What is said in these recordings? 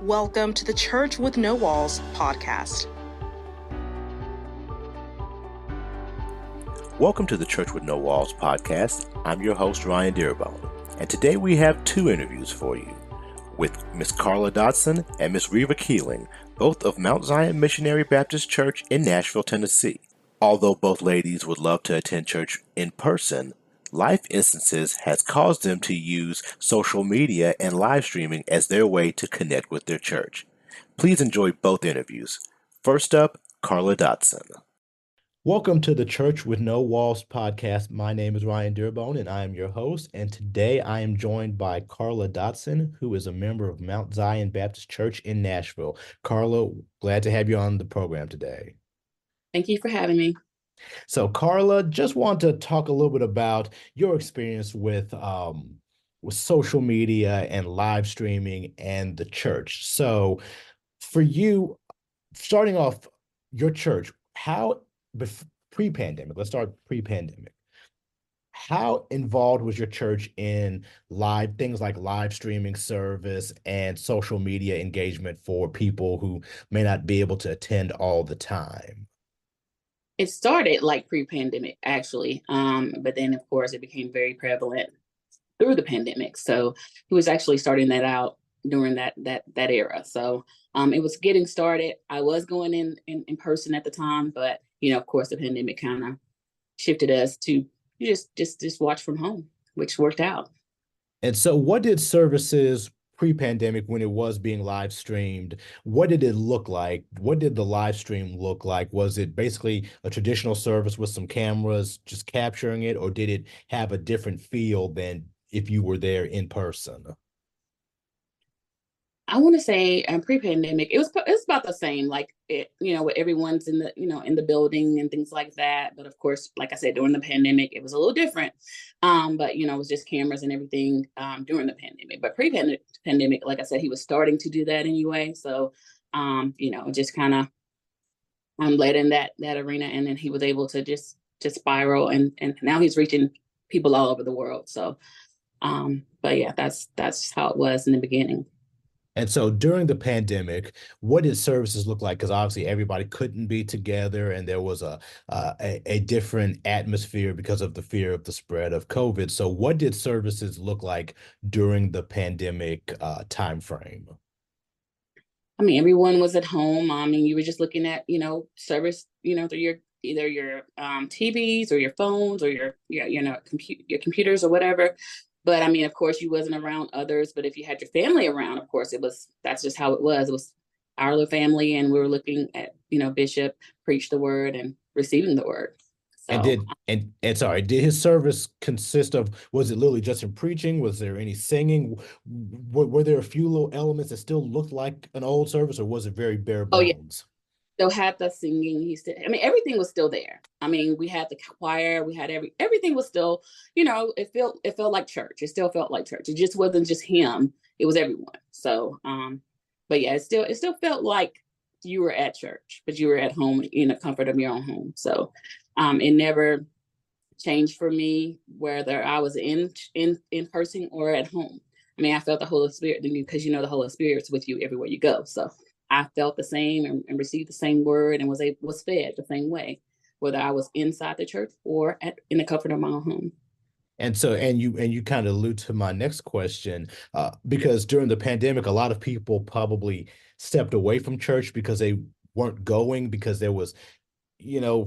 Welcome to the Church with No Walls podcast. Welcome to the Church with No Walls podcast. I'm your host, Ryan Dearbone, and today we have two interviews for you with Miss Carla Dotson and Miss Reva Keeling, both of Mount Zion Missionary Baptist Church in Nashville, Tennessee. Although both ladies would love to attend church in person, life instances has caused them to use social media and live streaming as their way to connect with their church. Please enjoy both interviews. First up, Carla Dotson. Welcome to the Church with No Walls podcast. My name is Ryan Dearbone, and I am your host. And today I am joined by Carla Dotson, who is a member of Mount Zion Baptist Church in Nashville. Carla, glad to have you on the program today. Thank you for having me. So, Carla, just want to talk a little bit about your experience with social media and live streaming and the church. So, for you, starting off your church, pre-pandemic, let's start pre-pandemic. How involved was your church in things like live streaming service and social media engagement for people who may not be able to attend all the time? It started like pre-pandemic, actually. But then, of course, it became very prevalent through the pandemic. So he was actually starting that out during that era. So it was getting started. I was going in person at the time, but, of course, the pandemic kind of shifted us to just watch from home, which worked out. And so what did services pre-pandemic, when it was being live streamed, what did it look like? What did the live stream look like? Was it basically a traditional service with some cameras just capturing it, or did it have a different feel than if you were there in person? I want to say pre-pandemic, it was about the same, like with everyone's in the building and things like that. But of course, like I said, during the pandemic, it was a little different. But it was just cameras and everything during the pandemic. But pre-pandemic, like I said, he was starting to do that anyway. So just kind of led in that arena, and then he was able to just spiral, and now he's reaching people all over the world. So, but yeah, that's how it was in the beginning. And so during the pandemic, what did services look like? Because obviously everybody couldn't be together, and there was a different atmosphere because of the fear of the spread of COVID. So what did services look like during the pandemic timeframe? I mean, everyone was at home. I mean, you were just looking at, service, through either your TVs or your phones or your computers or whatever. But I mean, of course, you wasn't around others. But if you had your family around, of course, that's just how it was. It was our little family, and we were looking at, Bishop preach the word and receiving the word. So, did his service consist of, was it literally just in preaching? Was there any singing? Were there a few little elements that still looked like an old service, or was it very bare bones? Oh, yeah. Still had the singing. Everything was still there. I mean, we had the choir, we had everything was still, it felt like church. It still felt like church. It just wasn't just him. It was everyone. So, but yeah, it still felt like you were at church, but you were at home in the comfort of your own home. So, it never changed for me whether I was in person or at home. I mean, I felt the Holy Spirit, because the Holy Spirit's with you everywhere you go. So I felt the same and received the same word and was fed the same way, whether I was inside the church or in the comfort of my own home. And so, and you kind of allude to my next question, because during the pandemic, a lot of people probably stepped away from church because they weren't going, because there was,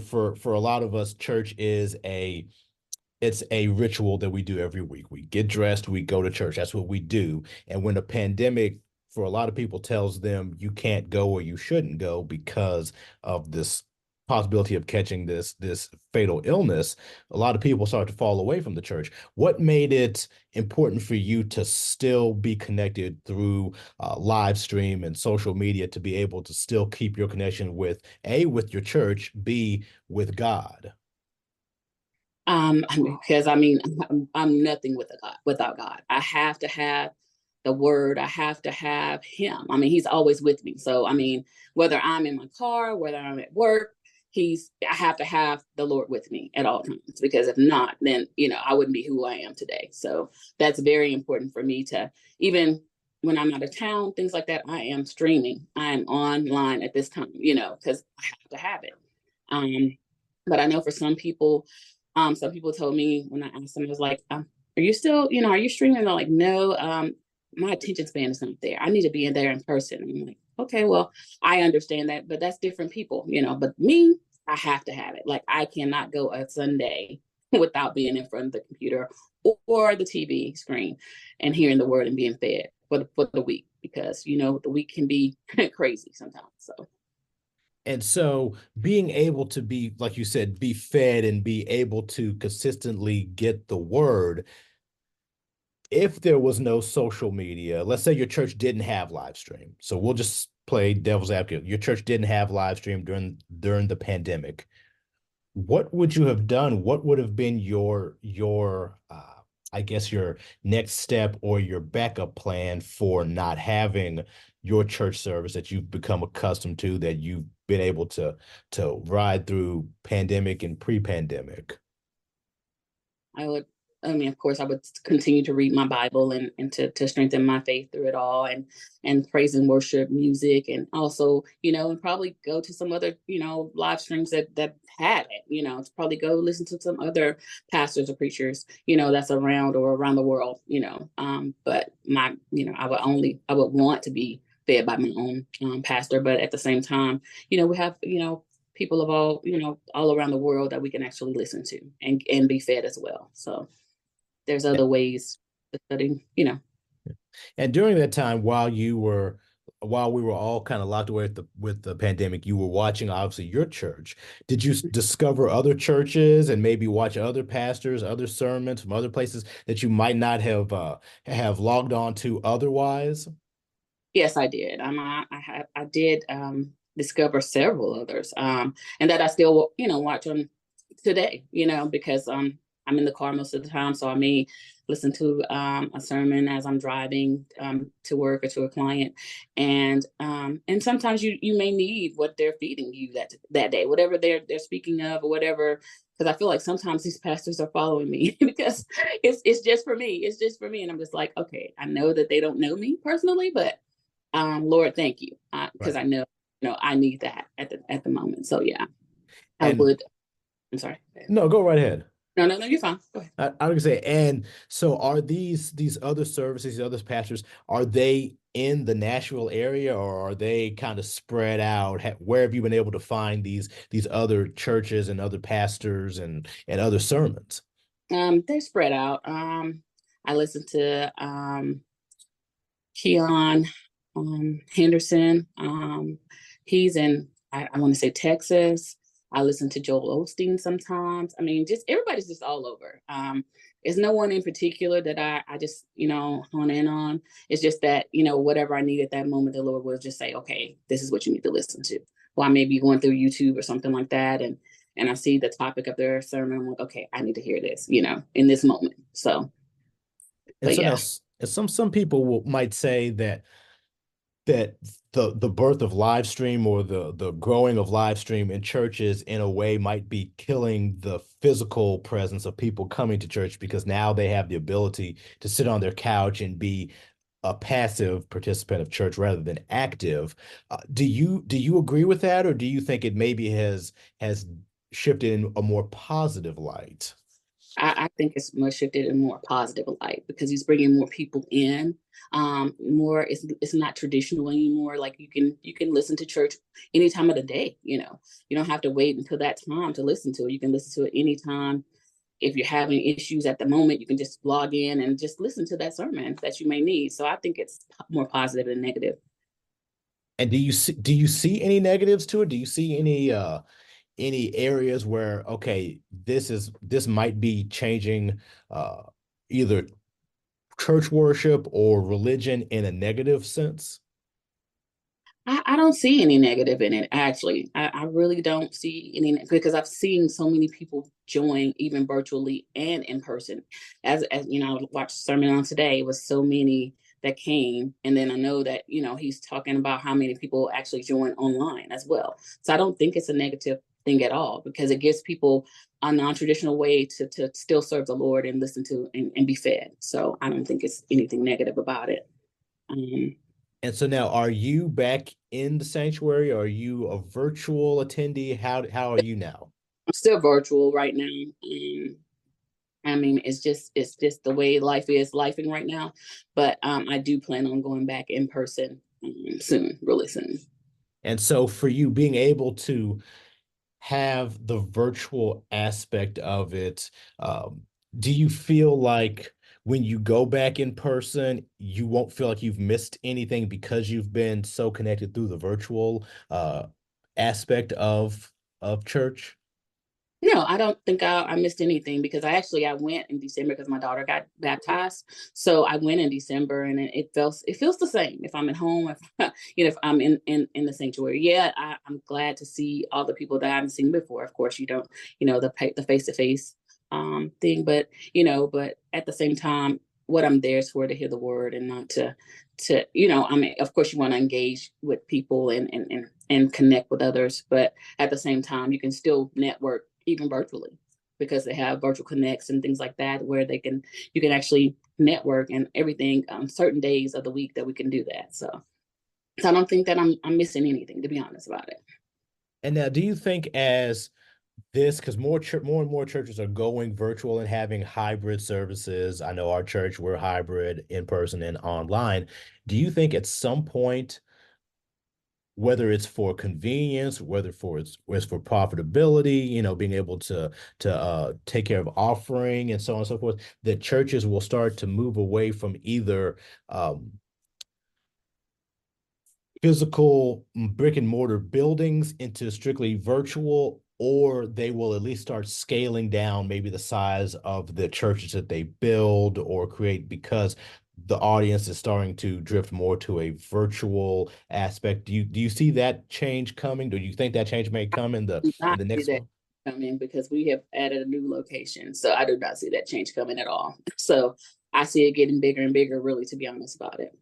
for a lot of us, church is it's a ritual that we do every week. We get dressed, we go to church. That's what we do. And when the pandemic, for a lot of people, tells them you can't go or you shouldn't go because of this possibility of catching this fatal illness, a lot of people start to fall away from the church. What made it important for you to still be connected through live stream and social media, to be able to still keep your connection with your church, B, with God? Because I'm nothing without God. I have to have the word. I have to have him. I mean, he's always with me. So, I mean, whether I'm in my car, whether I'm at work, I have to have the Lord with me at all times, because if not, then, I wouldn't be who I am today. So that's very important for me to, even when I'm out of town, things like that, I am streaming. I am online at this time, because I have to have it. But I know for some people told me when I asked them, I was like, are you still, are you streaming? They're like, no, my attention span is not there. I need to be in there in person. And I'm like, okay, well, I understand that, but that's different people, but me, I have to have it. Like, I cannot go a Sunday without being in front of the computer or the TV screen and hearing the word and being fed for the week, because, the week can be crazy sometimes. So. And so being able to be, like you said, be fed and be able to consistently get the word, if there was no social media, let's say your church didn't have live stream. So we'll just play devil's advocate. Your church didn't have live stream during the pandemic. What would you have done? What would have been your I guess your next step or your backup plan for not having your church service that you've become accustomed to, that you've been able to ride through pandemic and pre-pandemic? Of course, I would continue to read my Bible and to strengthen my faith through it all, and praise and worship music, and also, and probably go to some other, live streams that had it, to probably go listen to some other pastors or preachers, that's around the world, but I would want to be fed by my own pastor, but at the same time, we have, people of all around the world that we can actually listen to and be fed as well. So there's other ways to study, And during that time, while we were all kind of locked away with the pandemic, you were watching obviously your church. Did you discover other churches and maybe watch other pastors, other sermons from other places that you might not have logged on to otherwise? Yes, I did. I did discover several others, and that I still, watch on today, because I'm in the car most of the time, so I may listen to a sermon as I'm driving to work or to a client, and sometimes you may need what they're feeding you that day, whatever they're speaking of or whatever. Because I feel like sometimes these pastors are following me because it's just for me. It's just for me, and I'm just like, okay, I know that they don't know me personally, but Lord, thank you, because Right. I know, I need that at the moment. So yeah, I And would. I'm sorry. no, go right ahead. No, you're fine. Go ahead. I was gonna say, and so are these other services, these other pastors, are they in the Nashville area, or are they kind of spread out? Where have you been able to find these other churches and other pastors and other sermons? They're spread out. I listen to Keon Henderson. He's in, I want to say, Texas. I listen to Joel Osteen sometimes. I mean, just everybody's just all over. There's no one in particular that I just, hone in on. It's just that, whatever I need at that moment, the Lord will just say, okay, this is what you need to listen to. Well, I may be going through YouTube or something like that, and I see the topic of their sermon. I'm like, okay, I need to hear this, in this moment. So, And but so now yeah. some people might say that the birth of live stream, or the growing of live stream in churches in a way might be killing the physical presence of people coming to church, because now they have the ability to sit on their couch and be a passive participant of church rather than active. Do you agree with that, or do you think it maybe has shifted in a more positive light? I think it's much shifted in more positive light because he's bringing more people in. More, it's not traditional anymore. Like you can listen to church any time of the day. You don't have to wait until that time to listen to it. You can listen to it anytime. If you're having issues at the moment, you can just log in and just listen to that sermon that you may need. So I think it's more positive than negative. And do you see any negatives to it? Do you see any areas where, okay, this might be changing either church worship or religion in a negative sense? I don't see any negative in it, actually. I really don't see any, because I've seen so many people join, even virtually and in person. As I watched a sermon on today, it was so many that came. And then I know that, he's talking about how many people actually join online as well. So I don't think it's a negative thing at all, because it gives people a non-traditional way to still serve the Lord and listen to and be fed. So I don't think it's anything negative about it. And so now, are you back in the sanctuary? Are you a virtual attendee? How are you now? I'm still virtual right now. I mean, it's just the way life is lifing right now. But I do plan on going back in person soon, really soon. And so for you being able to have the virtual aspect of it, do you feel like when you go back in person, you won't feel like you've missed anything because you've been so connected through the virtual aspect of church? No, I don't think I missed anything because I went in December because my daughter got baptized. So I went in December and it feels the same if I'm at home, if if I'm in the sanctuary. Yeah, I'm glad to see all the people that I haven't seen before. Of course, you don't, the face to face thing, but but at the same time, what I'm there is for to hear the word and not to I mean, of course, you want to engage with people and connect with others, but at the same time, you can still network even virtually because they have virtual connects and things like that where you can actually network and everything on certain days of the week that we can do that. So I don't think that I'm missing anything, to be honest about it. And now, do you think as this, because more and more churches are going virtual and having hybrid services. I know our church, we're hybrid in person and online. Do you think at some point, whether it's for convenience, whether it's for profitability, being able to take care of offering and so on and so forth, that churches will start to move away from either physical brick and mortar buildings into strictly virtual, or they will at least start scaling down maybe the size of the churches that they build or create because the audience is starting to drift more to a virtual aspect. Do you see that change coming? Do you think that change may come in Do in not the see next that one? coming because we have added a new location. So I do not see that change coming at all. So I see it getting bigger and bigger, really, to be honest about it.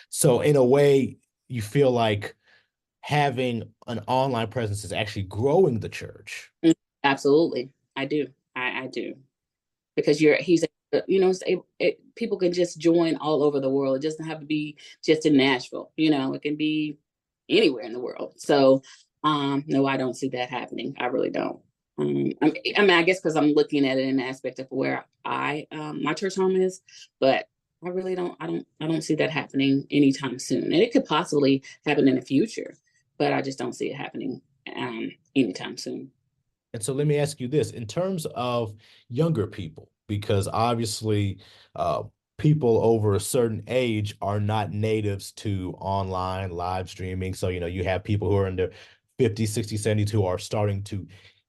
So in a way, you feel like having an online presence is actually growing the church. Absolutely. I do. I do. Because people can just join all over the world. It doesn't have to be just in Nashville. It can be anywhere in the world. So, no, I don't see that happening. I really don't. I mean, I guess because I'm looking at it in the aspect of where my church home is, but I really don't. I don't see that happening anytime soon. And it could possibly happen in the future, but I just don't see it happening anytime soon. And so let me ask you this, in terms of younger people, because obviously people over a certain age are not natives to online live streaming. So, you have people who are in their 50s, 60s, 70s who are starting to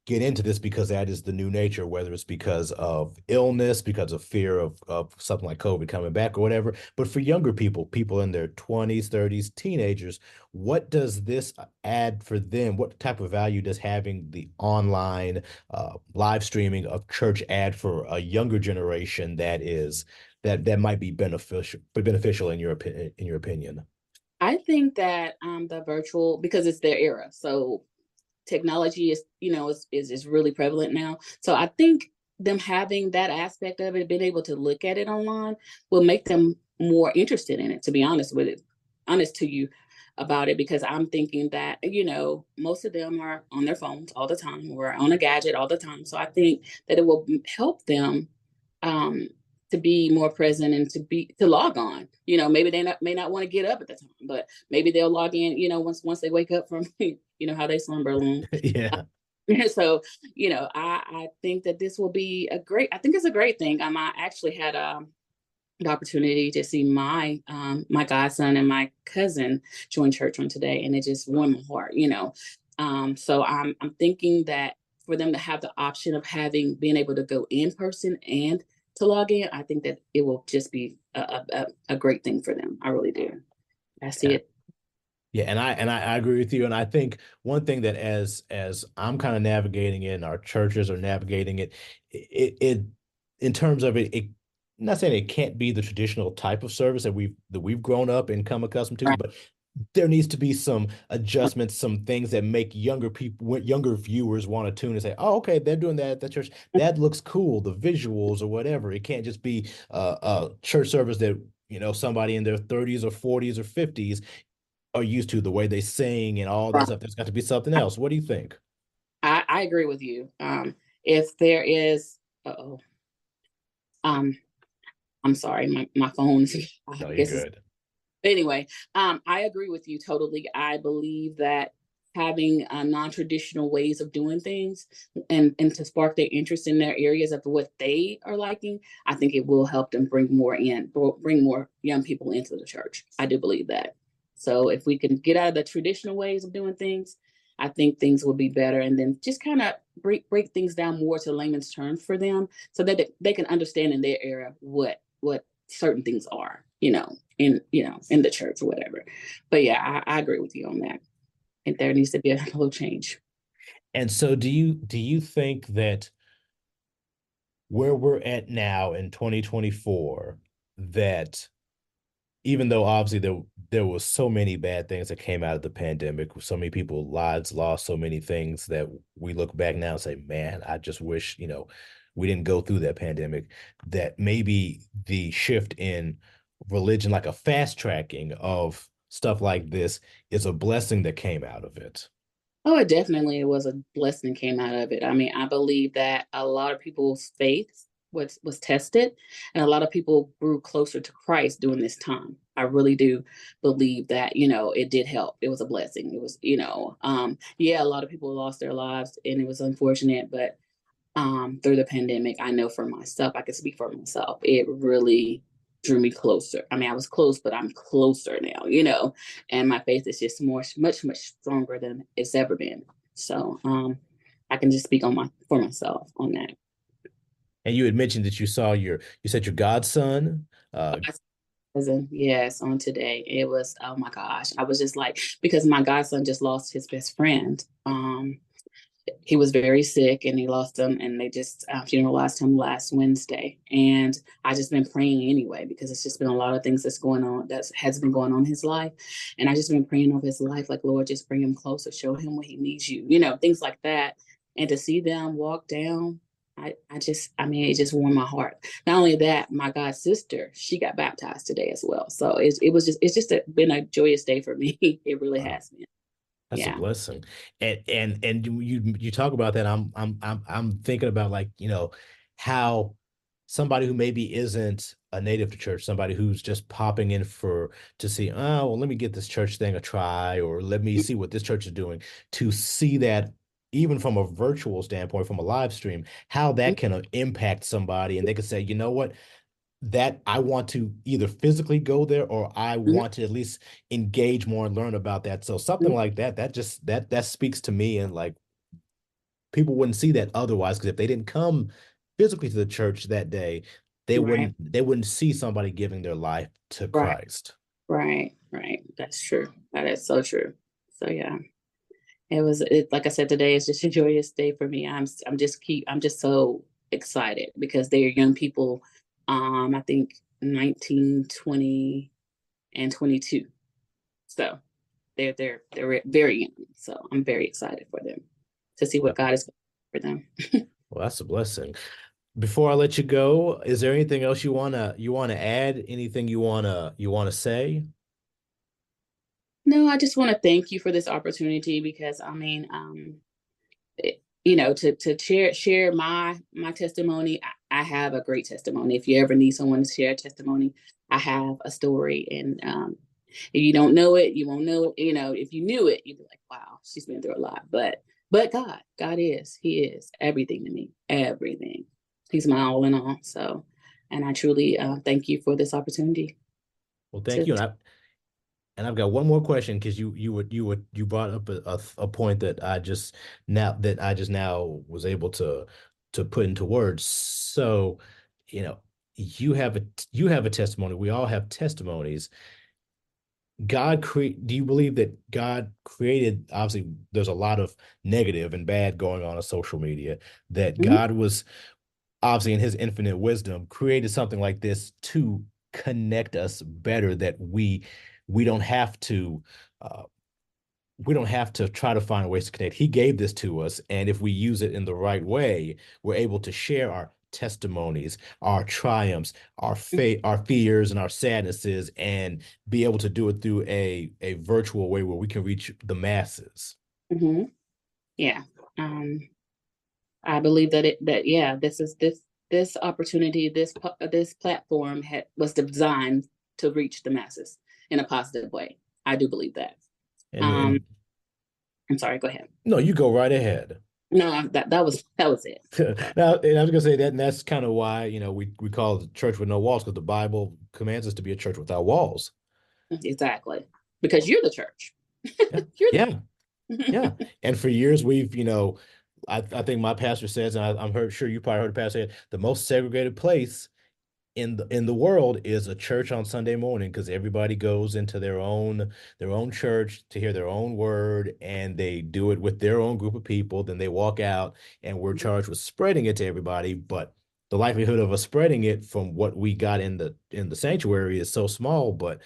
get into this because that is the new nature, whether it's because of illness, because of fear of something like COVID coming back or whatever. But for younger people, people in their 20s, 30s, teenagers, what does this add for them? What type of value does having the online live streaming of church add for a younger generation that might be beneficial in your opinion? I think that the virtual because it's their era, so technology is really prevalent now. So I think them having that aspect of it, being able to look at it online, will make them more interested in it. To be honest to you about it, because I'm thinking that most of them are on their phones all the time or on a gadget all the time. So I think that it will help them um, to be more present and to log on. Maybe may not want to get up at the time, but maybe they'll log in. Once they wake up from how they slumber alone. Yeah. So I think that this will be I think it's a great thing. I actually had the opportunity to see my godson and my cousin join church on today, and it just warmed my heart. So I'm thinking that for them to have the option of being able to go in person and to log in, I think that it will just be a great thing for them. I really do. I see Yeah. it. Yeah, and I agree with you. And I think one thing that as I'm kind of navigating it and our churches are navigating it in terms of it, not saying it can't be the traditional type of service that we've grown up and come accustomed to, Right. but there needs to be some adjustments, some things that make younger viewers want to tune and say, "Oh, okay, they're doing that at the church. That looks cool. The visuals or whatever. It can't just be a church service that somebody in their 30s or 40s or 50s are used to, the way they sing and all that stuff. There's got to be something else. What do you think? I agree with you. If there is, uh-oh, um, I'm sorry, my phone's, I No, you're guess it's, good. anyway, I agree with you totally. I believe that having non-traditional ways of doing things and to spark their interest in their areas of what they are liking, I think it will help them bring more young people into the church. I do believe that. So if we can get out of the traditional ways of doing things, I think things will be better, and then just kind of break things down more to layman's terms for them, so that they can understand in their area what certain things are, in the church or whatever. But yeah, I agree with you on that. And there needs to be a little change. And so do you think that where we're at now in 2024, that even though obviously there was so many bad things that came out of the pandemic, so many people lives lost, so many things that we look back now and say, man, I just wish, we didn't go through that pandemic, that maybe the shift in religion, like a fast tracking of stuff like this, is a blessing that came out of it? Oh, it definitely was a blessing came out of it. I mean, I believe that a lot of people's faith was tested, and a lot of people grew closer to Christ during this time. I really do believe that, it did help. It was a blessing. It was, yeah, a lot of people lost their lives, and it was unfortunate, but through the pandemic, I know for myself, I can speak for myself, it really drew me closer. I mean, I was close, but I'm closer now, and my faith is just much stronger than it's ever been. So I can just speak for myself on that. And you had mentioned that you said your godson. Cousin, yes, on today. It was, oh my gosh. I was just like, because my godson just lost his best friend. He was very sick, and he lost him, and they just funeralized him last Wednesday. And I just been praying anyway, because it's just been a lot of things that has been going on in his life. And I just been praying over his life, like, Lord, just bring him closer, show him what he needs you, things like that. And to see them walk down, I mean, it just warmed my heart. Not only that, my god sister, she got baptized today as well. So it's just been a joyous day for me. It really Wow. has been. That's a Yeah. blessing. And you talk about that. I'm thinking about, like, how somebody who maybe isn't a native to church, somebody who's just popping in to see, oh, well, let me get this church thing a try, or let me see what this church is doing, to see that even from a virtual standpoint, from a live stream, how that can impact somebody, and they could say, you know what, that I want to either physically go there, or I want to at least engage more and learn about that. So something like that speaks to me, and like, people wouldn't see that otherwise, because if they didn't come physically to the church that day, they Right. wouldn't see somebody giving their life to Right. Christ. Right. That's true. That is so true. So yeah, like I said, today is just a joyous day for me. I'm just so excited, because they're young people. I think 19, 20, and 22. So they're very young. So I'm very excited for them to see what Yep. God is for them. Well, that's a blessing. Before I let you go, is there anything else you wanna add? Anything you wanna say? No, I just want to thank you for this opportunity, because I mean, to share my testimony. I have a great testimony. If you ever need someone to share a testimony, I have a story. And if you don't know it, you won't know it. If you knew it, you'd be like, wow, she's been through a lot. But He is everything to me, everything. He's my all in all. So, and I truly thank you for this opportunity Well, thank to. you. And I've got one more question, because you brought up a point that I just now was able to put into words. So, you know, you have a testimony. We all have testimonies. Do you believe that God created, obviously there's a lot of negative and bad going on social media, that Mhm. God was obviously in his infinite wisdom created something like this to connect us better, that we don't have to uh, we don't have to try to find ways to connect. He gave this to us, and if we use it in the right way, we're able to share our testimonies, our triumphs, our fears and our sadnesses, and be able to do it through a virtual way where we can reach the masses. Mm-hmm. Yeah. I believe this opportunity, this platform was designed to reach the masses in a positive way. I do believe that. And I'm sorry, go ahead. no, you go right ahead. No, that was it. Now, and I was gonna say that, and that's kind of why, we call it church with no walls, because the Bible commands us to be a church without walls. Exactly. Because you're the church. Yeah. And for years we've, I think my pastor says, and I'm sure you probably heard the pastor say, the most segregated place in the world is a church on Sunday morning, because everybody goes into their own church to hear their own word, and they do it with their own group of people. Then they walk out, and we're charged with spreading it to everybody. But the likelihood of us spreading it from what we got in the sanctuary is so small. But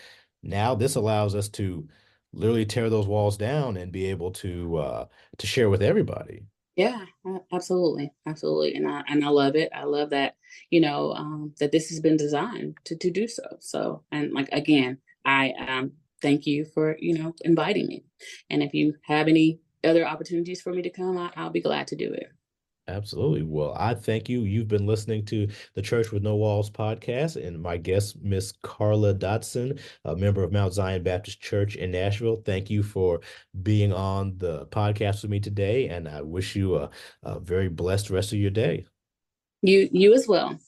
now this allows us to literally tear those walls down and be able to share with everybody. Yeah, absolutely. Absolutely. And I love it. I love that, that this has been designed to do so. So, and like, again, I thank you for, inviting me. And if you have any other opportunities for me to come, I'll be glad to do it. Absolutely. Well, I thank you. You've been listening to the Church with No Walls podcast, and my guest, Miss Carla Dotson, a member of Mount Zion Baptist Church in Nashville. Thank you for being on the podcast with me today, and I wish you a very blessed rest of your day. You as well.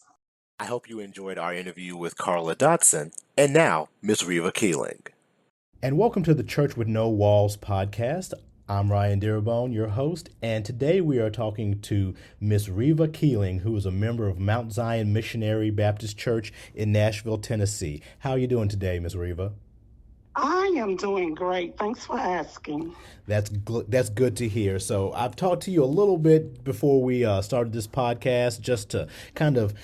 I hope you enjoyed our interview with Carla Dotson. And now, Miss Reva Keeling. And welcome to the Church with No Walls podcast. I'm Ryan Dirabone, your host, and today we are talking to Miss Reva Keeling, who is a member of Mount Zion Missionary Baptist Church in Nashville, Tennessee. How are you doing today, Miss Reva? I am doing great. Thanks for asking. That's good to hear. So I've talked to you a little bit before we started this podcast, just to kind of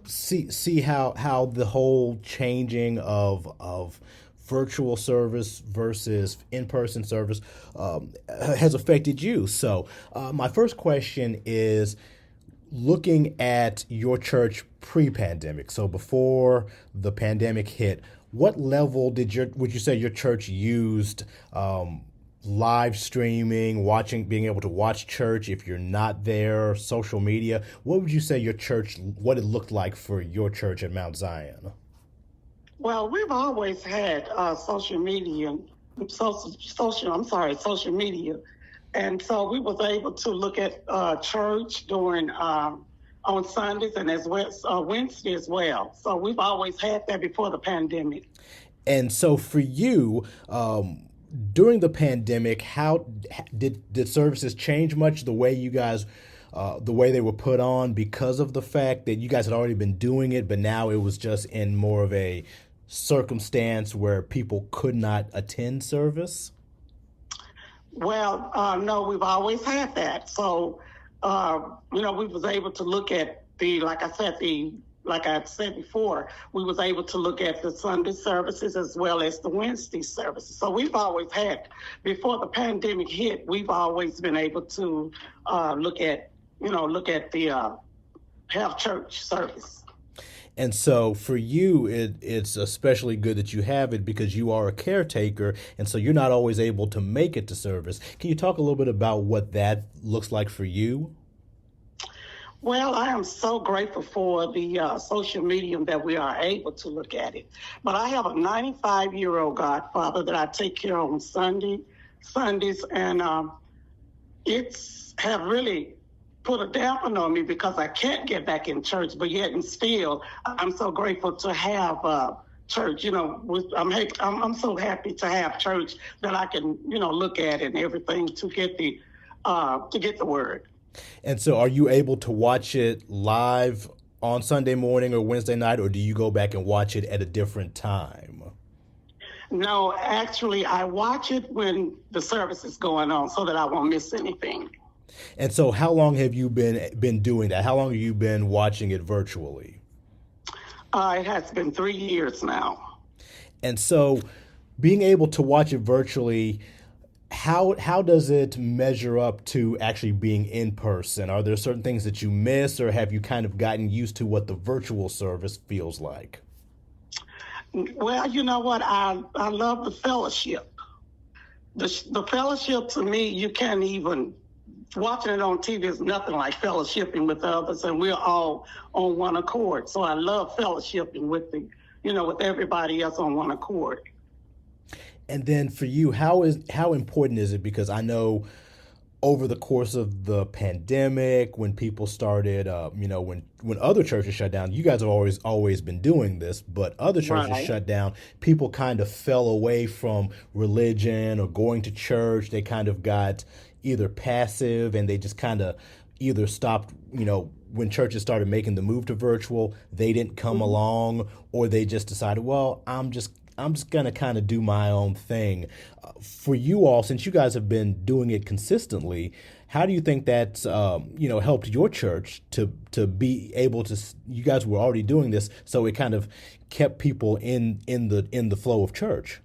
see how the whole changing of virtual service versus in-person service has affected you. So my first question is, looking at your church pre-pandemic, so before the pandemic hit, what level would you say your church used live streaming, being able to watch church if you're not there, social media? What would you say what it looked like for your church at Mount Zion? Well, we've always had social media, and so we was able to look at church during on Sundays and as well Wednesday as well. So we've always had that before the pandemic. And so for you, during the pandemic, how did services change much? The way you guys, the way they were put on, because of the fact that you guys had already been doing it, but now it was just in more of a circumstance where people could not attend service? Well, no, we've always had that. So, we was able to look at like I said before, we was able to look at the Sunday services as well as the Wednesday services. So we've always had, before the pandemic hit, we've always been able to look at the have church service. And so for you, it's especially good that you have it, because you are a caretaker, and so you're not always able to make it to service. Can you talk a little bit about what that looks like for you? Well, I am so grateful for the social medium that we are able to look at it. But I have a 95-year-old godfather that I take care of on Sundays, and it's have really put a damper on me because I can't get back in church, but yet and still, I'm so grateful to have church. I'm so happy to have church that I can, look at and everything to get the word. And so are you able to watch it live on Sunday morning or Wednesday night, or do you go back and watch it at a different time? No, actually, I watch it when the service is going on so that I won't miss anything. And so how long have you been doing that? How long have you been watching it virtually? It has been 3 years now. And so being able to watch it virtually, how does it measure up to actually being in person? Are there certain things that you miss, or have you kind of gotten used to what the virtual service feels like? Well, you know what? I love the fellowship. The fellowship, to me, you can't even, watching it on TV is nothing like fellowshipping with others, and we're all on one accord. So I love fellowshipping with with everybody else on one accord. And then for you, how important is it? Because I know over the course of the pandemic, when people started, when other churches shut down, you guys have always been doing this, but other churches Right. shut down, people kind of fell away from religion or going to church. They kind of got either passive, and they just kind of either stopped, when churches started making the move to virtual, they didn't come along, or they just decided, well, I'm just going to kind of do my own thing. For you all, since you guys have been doing it consistently, how do you think that's, helped your church to be able to, you guys were already doing this, so it kind of kept people in the flow of church?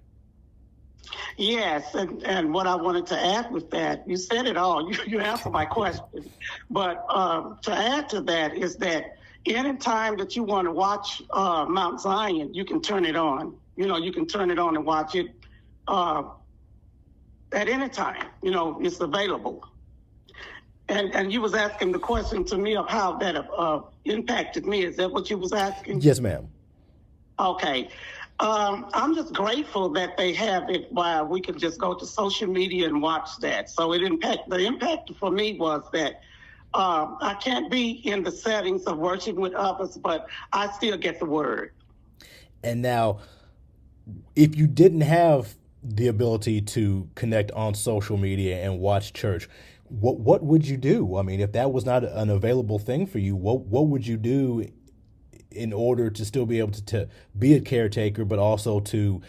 Yes, and what I wanted to add with that, you said it all. You answered my question. But to add to that is that any time that you want to watch Mount Zion, you can turn it on. You can turn it on and watch it at any time. It's available. And you was asking the question to me of how that impacted me. Is that what you was asking? Yes, ma'am. Okay. I'm just grateful that they have it while we can just go to social media and watch that. So the impact for me was that I can't be in the settings of worship with others, but I still get the word. And now, if you didn't have the ability to connect on social media and watch church, what would you do? I mean, if that was not an available thing for you, what would you do in order to still be able to be a caretaker, but also to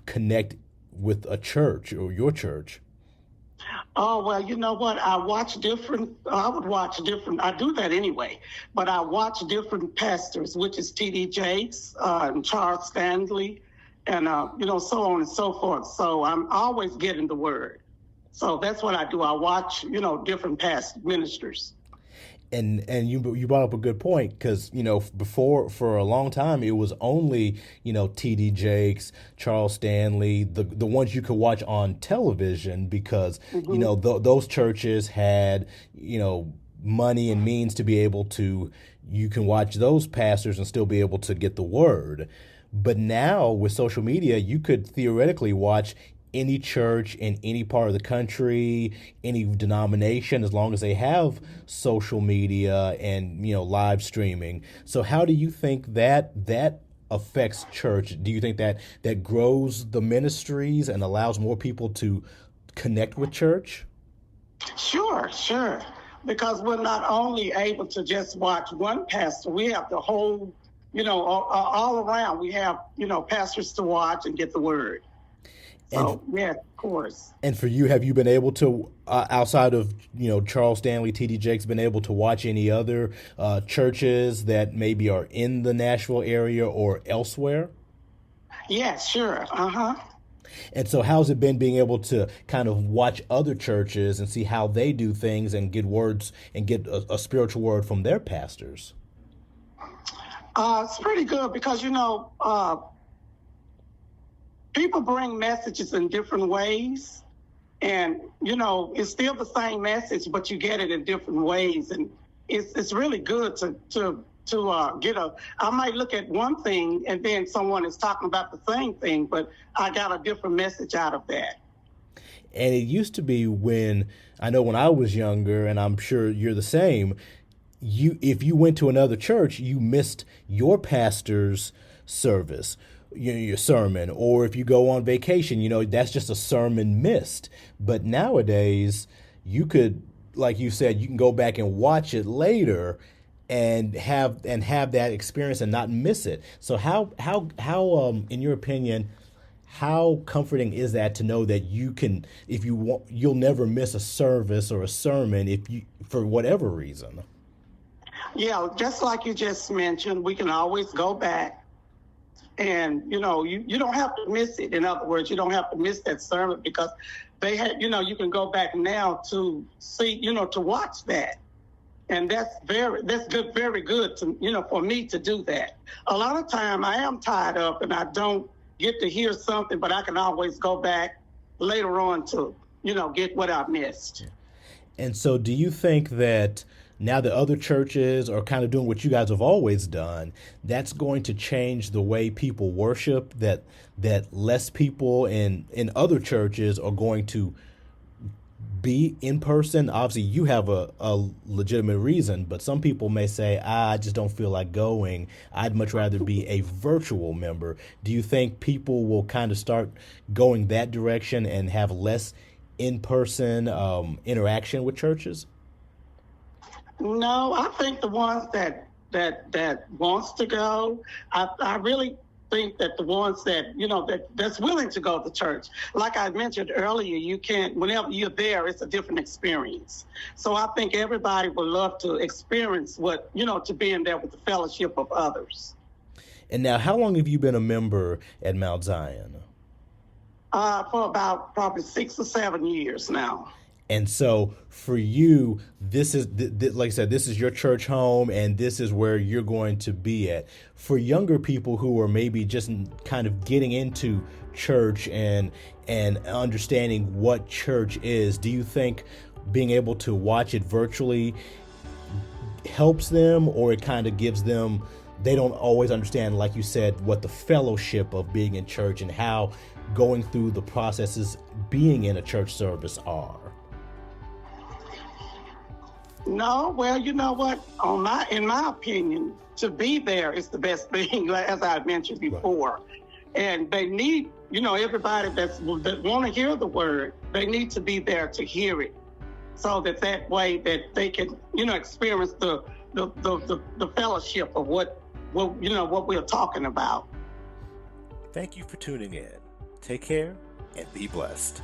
connect with a church or your church? Oh, well, you know what? I would watch different, I do that anyway, but I watch different pastors, which is T.D. Jakes and Charles Stanley, and, so on and so forth. So I'm always getting the word. So that's what I do. I watch, different past ministers. And you brought up a good point, because before, for a long time, it was only T.D. Jakes, Charles Stanley, the ones you could watch on television, because those churches had money and means to be able to, you can watch those pastors and still be able to get the word. But now with social media, you could theoretically watch any church in any part of the country, any denomination, as long as they have social media and live streaming. So how do you think that affects church? Do you think that grows the ministries and allows more people to connect with church? Sure. Because we're not only able to just watch one pastor, we have the whole, all around. We have, pastors to watch and get the word. So, yeah, of course. And for you, have you been able to, outside of, Charles Stanley, T.D. Jakes, been able to watch any other churches that maybe are in the Nashville area or elsewhere? Yeah, sure. Uh-huh. And so how's it been being able to kind of watch other churches and see how they do things and get words and get a spiritual word from their pastors? It's pretty good because, people bring messages in different ways, and it's still the same message, but you get it in different ways, and it's really good to get I might look at one thing and then someone is talking about the same thing, but I got a different message out of that. And it used to be when I was younger, and I'm sure you're the same, if you went to another church, you missed your pastor's service, your sermon, or if you go on vacation, that's just a sermon missed. But nowadays, you could, like you said, you can go back and watch it later and have that experience and not miss it. So how in your opinion, how comforting is that to know that you can, if you want, you'll never miss a service or a sermon if you, for whatever reason? Yeah, just like you just mentioned, we can always go back And, you know, you don't have to miss it. In other words, you don't have to miss that sermon because they had, you know, you can go back now to see, you know, to watch that. And that's good, very good to, you know, for me to do that. A lot of time I am tied up and I don't get to hear something, but I can always go back later on to, you know, get what I missed. And so do you think that now that other churches are kind of doing what you guys have always done, that's going to change the way people worship, that less people in other churches are going to be in person? Obviously, you have a legitimate reason, but some people may say, I just don't feel like going. I'd much rather be a virtual member. Do you think people will kind of start going that direction and have less in-person interaction with churches? No, I think the ones that wants to go, I really think that the ones that, you know, that's willing to go to church, like I mentioned earlier, you can't, whenever you're there, it's a different experience. So I think everybody would love to experience what, you know, to be in there with the fellowship of others. And now, how long have you been a member at Mount Zion? For about probably 6 or 7 years now. And so for you, this is, like I said, this is your church home and this is where you're going to be at. For younger people who are maybe just kind of getting into church and understanding what church is, do you think being able to watch it virtually helps them, or it kind of gives them, they don't always understand, like you said, what the fellowship of being in church and how going through the processes being in a church service are? No, well, you know what? In my opinion, to be there is the best thing, as I mentioned before. Right. And they need, you know, everybody that want to hear the word, they need to be there to hear it, so that way that they can, you know, experience the fellowship of what you know what we're talking about. Thank you for tuning in. Take care and be blessed.